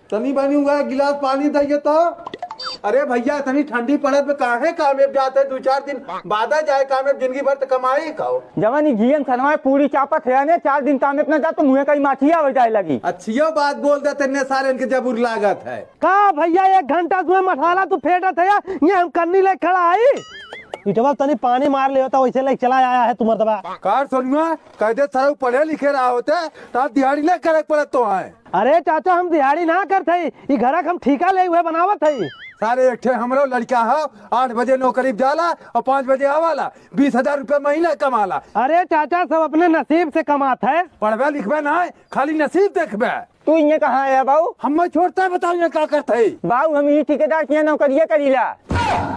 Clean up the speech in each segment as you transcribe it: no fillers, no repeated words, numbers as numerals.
तनी बनी हुआ गिलास पानी दइए तो। अरे भैया तनी ठंडी पड़त में काहे कामयाब जाते 2-4 दिन बाद जाए कामयाब, जिंदगी भर तो कमाई खाओ। जवानी घियन खनवाए पूरी चापत है ने 4 दिन कामयाब न जा तो मुँह कहीं माठिया हो जाए लगी। अच्छियो बात बोल देते ने सारे इनके जबूर लागत है का भैया 1 घंटा तुम्हें मसाला तू फेंटत है ये हम करनी ले खड़ा आई इटवा तनी पानी मार ले होता वैसे ले चला आया है तुम्हार दबा कार सुनिया कहते सारा पढ़े लिखे रहा होते तो दिहाड़ी न करे पड़त तो है। अरे चाचा हम दिहाड़ी ना करते ई घर हम ठीका ले हुए बनावत है। सारे एक हमरो लड़का है 8 बजे नौकरी जाला और 5 बजे आवाला 20,000 रुपए महीना कमाला। अरे चाचा सब अपने नसीब से कमात है, पढ़वे लिखवे ना खाली नसीब देखबे। तू ये कहाँ है बाबू? हम छोड़ता है बताओ ये क्या करते है बाबू हम ये ठेकेदार किया नौकरिया करीला।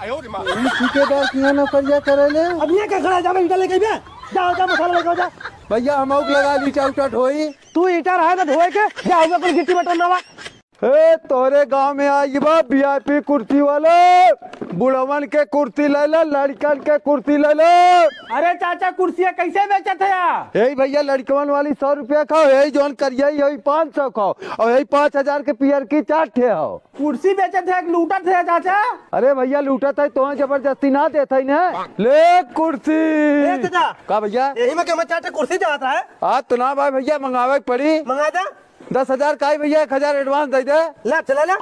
ठेकेदार किया नौकरिया करेले अब ये क्या खड़ा जावे ईटा लेके बे जाओ जा मसाला लेके जा। भैया हम औक लगा ईटा उटा ढोई तू ईटा रहा तो धोए के जाओ अपन गिट्टी बटन नवा। ए तोरे गांव में आई बा वीआईपी कुर्सी वाले बुढ़वन के कुर्सी ले लो लड़कन के कुर्सी ले लो। अरे चाचा कुर्सियाँ कैसे बेचत है? यही भैया लड़कवन वाली 100 रुपया खाओ, यही जोन करिए यही 500 खाओ और यही 5,000 के पियर की 4 ठे हो। कुर्सी बेचत है लूटत है चाचा? अरे भैया लूटत है तो जबरदस्ती ना देते है ना ले कुर्सी। का भैया यही में क्या चाचा कुर्सी जाता है आज तो ना भाई भैया मंगावे पड़ी। मंगा दे 10,000 का ही भैया 1,000 एडवांस दे दे। ले चला ले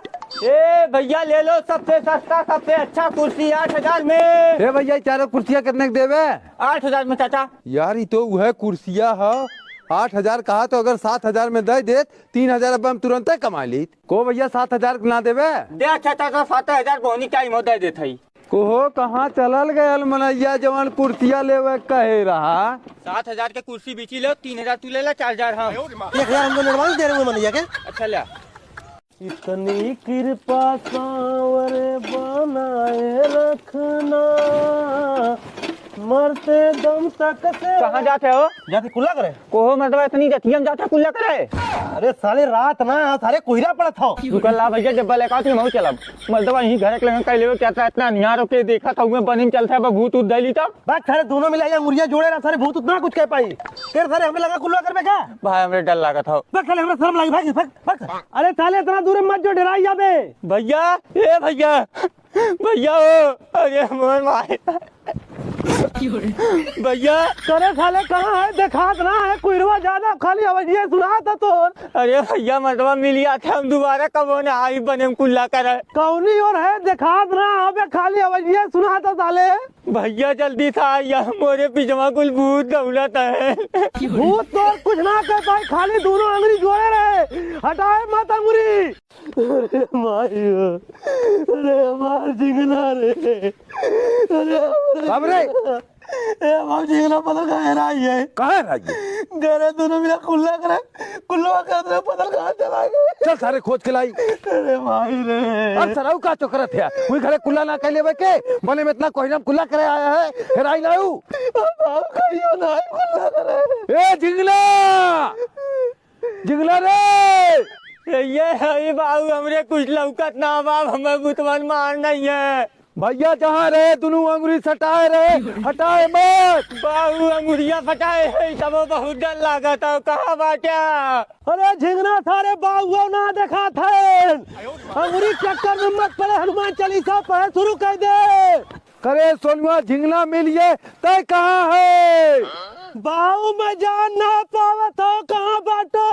ए भैया ले लो सबसे सस्ता सबसे अच्छा कुर्सी 8,000 में। ए भैया चारों कुर्सियाँ कितने के देवे? 8,000 में चाचा। यार ये तो वह कुर्सियाँ है 8,000 कहा तो अगर 7,000 में दे देत 3,000 अब हम तुरंत कमा ली को भैया 7,000 ना देवे दे चाचा तो 7,000 बोनी टाइम हो दे देते कोहो कहाँ चलल गयल मनैया जवान कुर्सियाँ लेवे कहे रहा। 7,000 के कुर्सी बेची लो 3,000 तू ले ला 4,000 हाँ 1,000 हमको एडवांस दे रहे हो मनैया के। अच्छा ले इतनी कृपा सांवरे बनाए रखना मरते दम तक से। कहाँ जाते हो? जाते कुल्ला करे कोहो मतलब इतनी जतियम जाता कुल्ला करे। अरे साले रात ना सारे कोयरा पड़ा था दुकान ला भैया जब लेका थी मैं चलब मतलब यहीं घर के लगे कह क्या था इतना निहार के देखा था मैं बनिम चलता है भूत उत दैली तब बात सारे दोनों मिलाया मुर्गिया जोड़े रहा सारे भूत उतना कुछ कह पाई तेरे सारे हमें लगा कुल्ला कर का भाई हमें डर लगा था बस साले हमें शर्म लगी भाग भाग भाग। अरे साले इतना दूर मत जो डराई जाबे भैया ए भैया भैया ओ अरे मोर मारे भैया करे साले कहाँ है देखात ना है कोयरवा ज्यादा खाली आवाज़ सुना था तो। अरे भैया मतलब मिलिया था हम दोबारा कब ना आई बने कुल्ला करे कौनी और है देखात ना अबे खाली आवाज़ सुना था साले। भैया जल्दी था या मोरे पिजमा कुल भूत दौलत है। भूत तो कुछ ना कर पाए खाली दोनों अंगुरी जोड़े रहे हटाए मत अंगुरी। अरे मायो अरे मार जिंगना रे अरे मार जिंगना पता कहाँ रही है कहाँ रही गरे दोनों मिला कुल्ला करे कुल्ला का पता कहाँ चला गया। चल सारे खोज के लाई। अरे माई रे अब सराऊ का चोकरत है कोई घरे कुल्ला ना कह लेवे के बने में इतना कोई कुल्ला करे आया है हेराई लाऊ कहियो ना कुल्ला करे। ए जिंगला जिंगला रे ये बाबू हमरे कुछ लौकत ना बाब हमें बुतवन मार नहीं है। भैया जहाँ रहे दोनों अंगुरी सटाए रहे हटाए मत। बाबू अंगुरिया फटाए है तब बहुत डर लगा था कहाँ बाटा। अरे झिंगना थारे बाबू ना देखा थे अंगुरी चक्कर में मत पड़े हनुमान चालीसा पढ़े शुरू कर दे। करे सोनुआ झिंगना मिलिए तय कहाँ है बाबू मैं जान ना पावत हो कहाँ बाटो।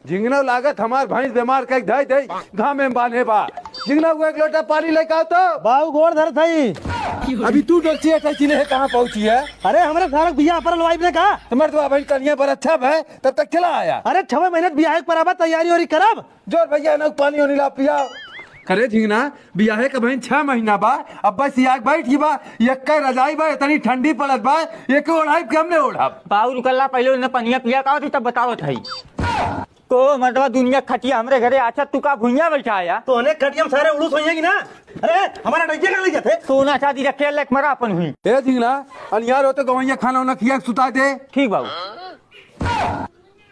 झिंगना लागत हमार भैंस बीमार कह दे दे घाम में बांधे बा झिंगना को 1 लोटा पानी लेके आओ तो। बाबू गोड़ धर थई अभी तू डोलची है चिन्ह कहाँ पहुंची है? अरे हमारे सारा बिया पर वाइफ ने कहा तुम्हारे तो बहन कन्या पर अच्छा है तब तक चला आया। अरे 6 महीने बियाह पर आबा तैयारी और करब जोर भैया ना पानी होनी ला पिया करे झिंगना बियाहे का बहन 6 महीना बा अब बस याग बैठ बा एक रजाई बा इतनी ठंडी पड़त बा एक ओढ़ाई के हमने ओढ़ब। बाबू रुकल्ला पहले उन्हें पनिया पिया का तब बताओ थई को मतलब दुनिया खटिया हमरे घरे अच्छा तू का भुइया बैठाया तो अनेक खटिया सारे उड़ूस होइएगी ना। अरे हमारा डैजे का ले जाते सोना चांदी रखे लेक मरा अपन हुई। ए झिंगना अनियार हो तो गवैया खाना उना खिया सुता दे। ठीक बाबू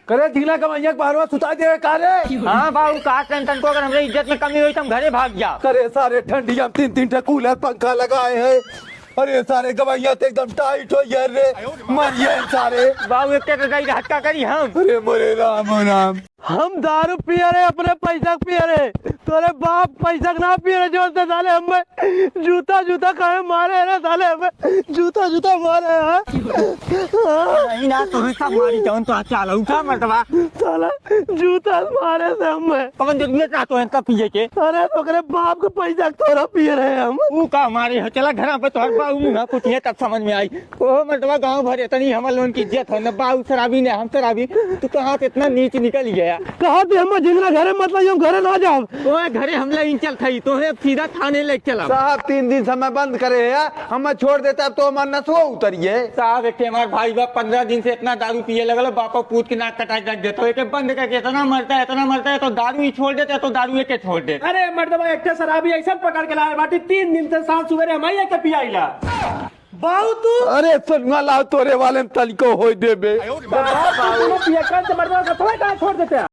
करे झिंगना गवैया के बाहरवा सुता दे का रे। हाँ बाबू का टेंशन को अगर हमरे इज्जत में कमी हुई तो हम घरे भाग जा। करे सारे ठंडी हम 3-3 ठे कूलर पंखा लगाए हैं। अरे सारे गवैया तो एकदम टाइट हो यार रे मरिए सारे। बाबू एक रजाई हटका करी हम। अरे मोरे राम राम हम दारू पिए रहे अपने पैसा पिए रहे, तोरे बाप पैसा ना पिए रहे, जो साले हमें जूता जूता कहे मारे रे, साले हमें जूता जूता मारे हैं। नहीं ना तो सब मारी जाऊं तो चल उठा मर्दवा, साला जूता मारे से हमें कौन जरूरत ना तो इनका पिए के। अरे तो करे बाप का पैसा तोरा पिए रहे हम। तू का हमारे है चला घर पे तोहर बाऊ मुंह कुछ है तब समझ में आई। ओ मर्दवा गांव भर इतनी हमर लोन की इज्जत है न, बाऊ शराबी ने हम शराबी, तू कहां से इतना नीच निकल गया। कहा थे हम झिंगना घरे मतलब हम घरे ना जाओ, तो घरे हमला इंचल थई तो है सीधा थाने ले चला। साहब 3 दिन समय बंद करे है, हम छोड़ देते अब तो हमार नसो उतरिए। साहब एक हमारे भाई बाप 15 दिन से इतना दारू पिए लगल, बापा पूत के नाक कटा कर देते हो, एक बंद करके इतना मरता है तो दारू ही छोड़ देते तो दारू के छोड़ दे। अरे मर्दबा एक शराबी ऐसा पकड़ के लाए बाटी, 3 दिन से सांस सुबह हम के पियाइला बाऊ तू। अरे सुनवा लाओ तोरे वाले में तलिको होई देबे। छोड़ देते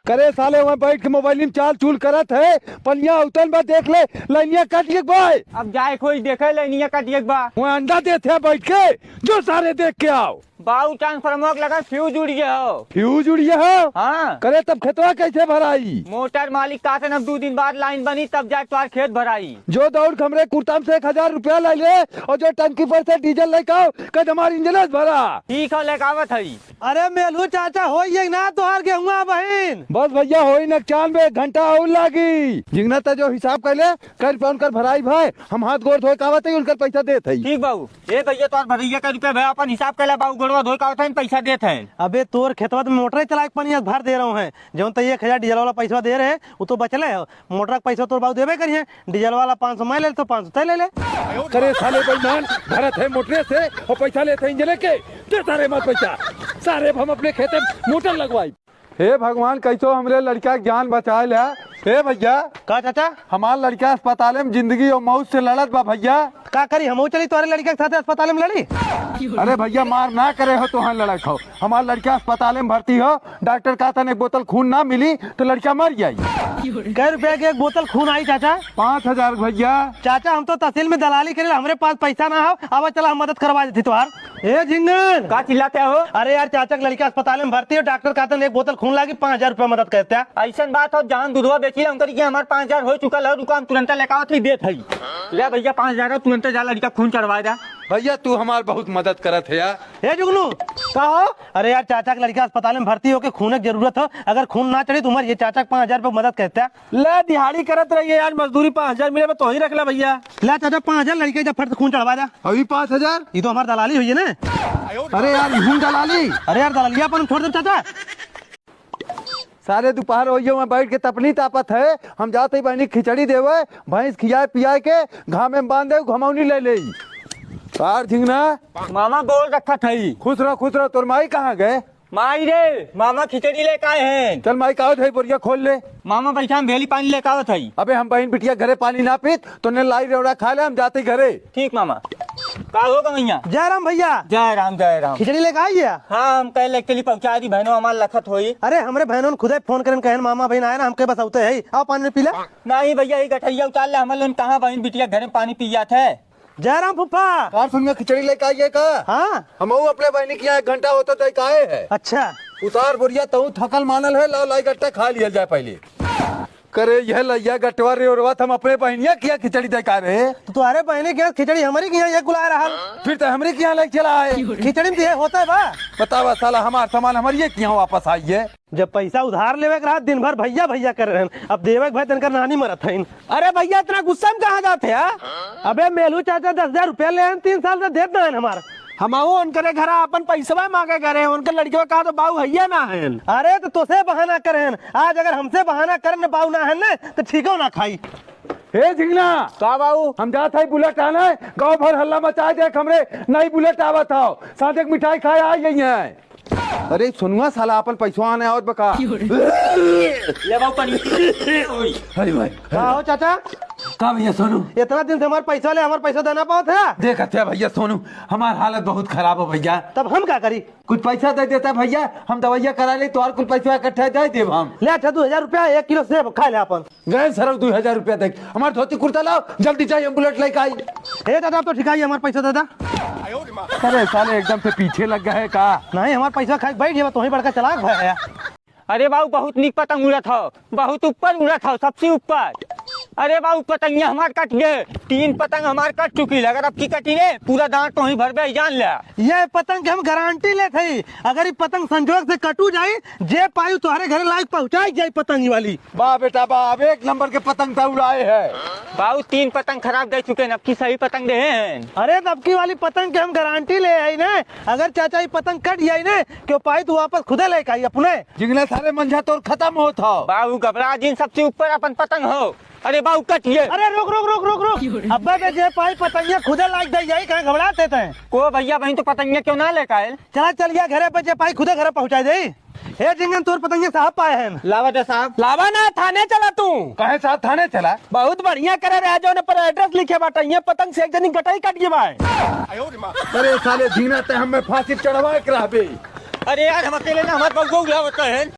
करे साले वहाँ बैठ के मोबाइल में चाल चूल करत है, पनिया उतन बा देख ले, लाइनिया कट गई भाई। अब जाए कोई देखे लाइनिया कटिए बा, वहाँ अंडा देते हैं बैठ के, जो सारे देख के आओ। बाऊ ट्रांसफार्मर लगा फ्यूज उड़ गया हो। फ्यूज उड़िए हो? हाँ करे तब खेतवा कैसे भराई? मोटर मालिक का से 2 दिन बाद लाइन बनी तब जाके तुम्हार खेत भराई। जो दौड़ हमरे कुर्ताम से 1000 रुपया ले ले, और जो टंकी पर से डीजल लेके आओ, कद हमारी इंजन भरा। ठीक है लेकावत है। अरे मेलू चाचा हो ना तोहार गेहुआ बहन। बस भैया हो न चांद में 1 घंटा और लागी। जिंगना तो जो हिसाब कर ले कर पे उनकर भराई भाई, हम हाथ गोड़ धोए कावत है उनकर पैसा देते है। ठीक बाबू ए भैया तो भैया का रुपया भाई अपन हिसाब कर ले, बाबू गोड़वा धोए का पैसा देते हैं। अबे तोर खेतवा में मोटर चला के पानी भर दे रहा है, जो 1000 डीजल वाला पैसा दे रहे वो तो बचले है, मोटर का पैसा तोर बाबू देवे करिए, डीजल वाला 500 मैं ले तो 500 तय ले ले। करे साले बेईमान भरत है मोटरे से और पैसा लेते हैं इंजन के, दे सारे मत पैसा, सारे हम अपने खेते में मोटर लगवाई। हे भगवान कैसो हमरे लड़का ज्ञान बचाए है। हे भैया का चाचा हमार लड़का अस्पताल में जिंदगी और मौत से लड़त बा भैया, का करी हम चली तुम्हारे लड़के के साथ अस्पताल में लड़ी। अरे भैया मार ना करे हो तो हाँ लड़क हो, हमार लड़का अस्पताल में भर्ती हो, डॉक्टर का था 1 बोतल खून ना मिली तो लड़का मर जाये। कै रुपया की 1 बोतल खून आई चाचा? 5000 भैया। चाचा हम तो तहसील में दलाली करे, हमरे पास पैसा ना हो, अब चला हम मदद करवा देती तुहार। ए झिंगन का चिल्लाते हो? अरे यार चाचा के लड़का अस्पताल में भर्ती है, डॉक्टर कहते हैं 1 बोतल खून लागी 5000 रुपया मदद करते हैं। ऐसा बात हो जहाँ दूधवा बेची हमारे 5000 हो चुका है, रुका हम तुरंत लेकावत ही देत है। ले भैया 5000 तुरंत जा लड़का खून चढ़वा जा। भैया तू हमार बहुत मदद करत है यार। ए जुगनू का हो? अरे यार चाचा के लड़का अस्पताल में भर्ती हो के खून की जरूरत हो, अगर खून ना चढ़ी तो उमर ये चाचा 5000 रुपया मदद करते हैं। ले दिहाड़ी करत रहिए यार, मजदूरी 5000 मिले तो ही रख ला भैया। ले चाचा 5000 लड़के जब फट खून चढ़वा जा। अभी 5000? ये तो हमारी दलाली हुई है ना। अरे यार खून दलाली, अरे यार दलालिया अपन छोड़ दे चाचा। सारे दोपहर हो मैं बैठ के तपनी तापत है, हम जाते ही बहनी खिचड़ी देवे, भैंस खियाए पियाए के घाम में बांध दे, घमौनी ले ले। कार झिंगना मामा बोल रखा था। खुश रहो। तोर माई कहाँ गए? माई रे मामा खिचड़ी लेके आए हैं। चल माई का बोरिया खोल ले। मामा बैठा हम भेली पानी लेके आवत है। अबे हम बहन बिटिया घरे पानी ना पीत तो ने लाई रेवड़ा खा ले, हम जाते घरे। ठीक मामा। का होगा भैया? जय राम भैया। जय राम जय राम। खिचड़ी लेके आई है? हाँ हम कल के लिए पहुँचा दी, बहनों हमारे लखत हुई। अरे हमरे बहनों ने खुद फोन करें कहे मामा बहन आए ना, हमके बस आते है, आओ पानी पी ले। नहीं भैया ये गठरिया उतार ले, हमारे लोग कहाँ बहन बिटिया घर में पानी पिया थे। जय राम फूफा। कार सुन में खिचड़ी लेके आइए का? हाँ हम अपने बहनी के यहाँ 1 घंटा होता तो काहे है। अच्छा उतार बोरिया तू थकल मानल है, लो लाई गट्टा खा लिया जाए पहले। करे यह लैया गटवा रे और हम अपने बहनिया किया खिचड़ी देखा रहे, तो तुम्हारे बहने के खिचड़ी हमारी के यहाँ गुला रहा, फिर तो हमरे के यहाँ लेके चला है। खिचड़ी में होता है बा? बतावा साला हमार सामान हमारे के यहाँ वापस आई है। जब पैसा उधार लेवे के रहा दिन भर भैया भैया कर रहे हैं, अब देवे भाई तनकर नानी मरत है। अरे भैया इतना गुस्सा में कहाँ जाते हैं? अबे मेलू चाचा 10,000 रुपया ले 3 साल से देते हैं हमारा, हम उनके घर अपन पैसा मांगे करे, उनके लड़कियों कहा तो बाऊ भैया ना है। अरे तो तुझसे बहाना करे, आज अगर हमसे बहाना करे बाऊ ना है ना तो ठीक हो ना खाई। हे झिंगना का बाबू हम जाते हैं बुलेट आने, गाँव भर हल्ला मचा दे, हमरे नई बुलेट आवत हो, साथ एक मिठाई खाए आ गई है। अरे सुनुआ साला अपन पैसा आने और बका ले बाऊ पानी। अरे भाई हो चाचा का भैया सोनू, इतना दिन से हमारे पैसा ले, हमारे पैसा देना पाओ था। देखते भैया सोनू हमारी हालत बहुत खराब हो भैया, तब हम क्या करी? कुछ पैसा दे देता भैया, हम दवाइया करा ले तो और कुछ पैसा इकट्ठा दे देव हम। ले अच्छा 2000 रुपया 1 किलो सेब खा ले अपन। गए सर 2000 रुपया देख, हमारे धोती कुर्ता लाओ जल्दी चाहिए, बुलेट लेके आई। हे दादा तो ठीक है हमारे पैसा दादा। अरे साले एकदम से पीछे लग गए का? नहीं हमारे पैसा खा बैठ गया, तो ही बड़का चलाक भाई। अरे बाबू बहुत निक पतंग उड़त हो, बहुत ऊपर उड़त हो, सबसे ऊपर। अरे बाबू पतंगिया हमार कट गए, 3 पतंग हमार कट चुकी, अगर अब की कटी रे पूरा दांत तो ही भरबे जान ले। ये पतंग के हम गारंटी ले थी, अगर ये पतंग संजोग से कटू जाई जे पायु तुम्हारे घर लायक पहुंचाई जाई पतंग वाली। वाह बेटा वाह, अब 1 नंबर के पतंग था उड़ाए है। बाबू 3 पतंग खराब दे चुके, अब की सही पतंग दे हैं। अरे दबकी वाली पतंग के हम गारंटी ले आई ना, अगर चाचा ये पतंग कट जाई ना क्यों पाई तो वापस खुदे लेके आई अपने। जिंगले सारे मंझा तोर खत्म होत हो। बाबू घबरा जिन सबसे ऊपर अपन पतंग हो। अरे बाबू कट गए। अरे रुक रुक रुक रुक रुक, अब्बा बे जे पाई पतंगिया खुदे लायक दे जाई, कहां घबराते थे। को भैया बहन तो पतंगिया क्यों ना लेकर आए। चला चल गया घरे पे जे पाई खुदे घर पहुंचा दे। हे जिंगन तोर पतंगिया साहब पाए हैं। लावा दे साहब। लावा ना थाने चला तू। कहे साथ थाने चला। बहुत बढ़िया करे रहे जो ने पर एड्रेस लिखे बाटा, ये पतंग से एक जनी कटाई कट गई बाय। अरे साले झींगना ते हमें फांसी चढ़वा के रहबे। अरे यार हम अकेले ना हमारे पास गो होता है।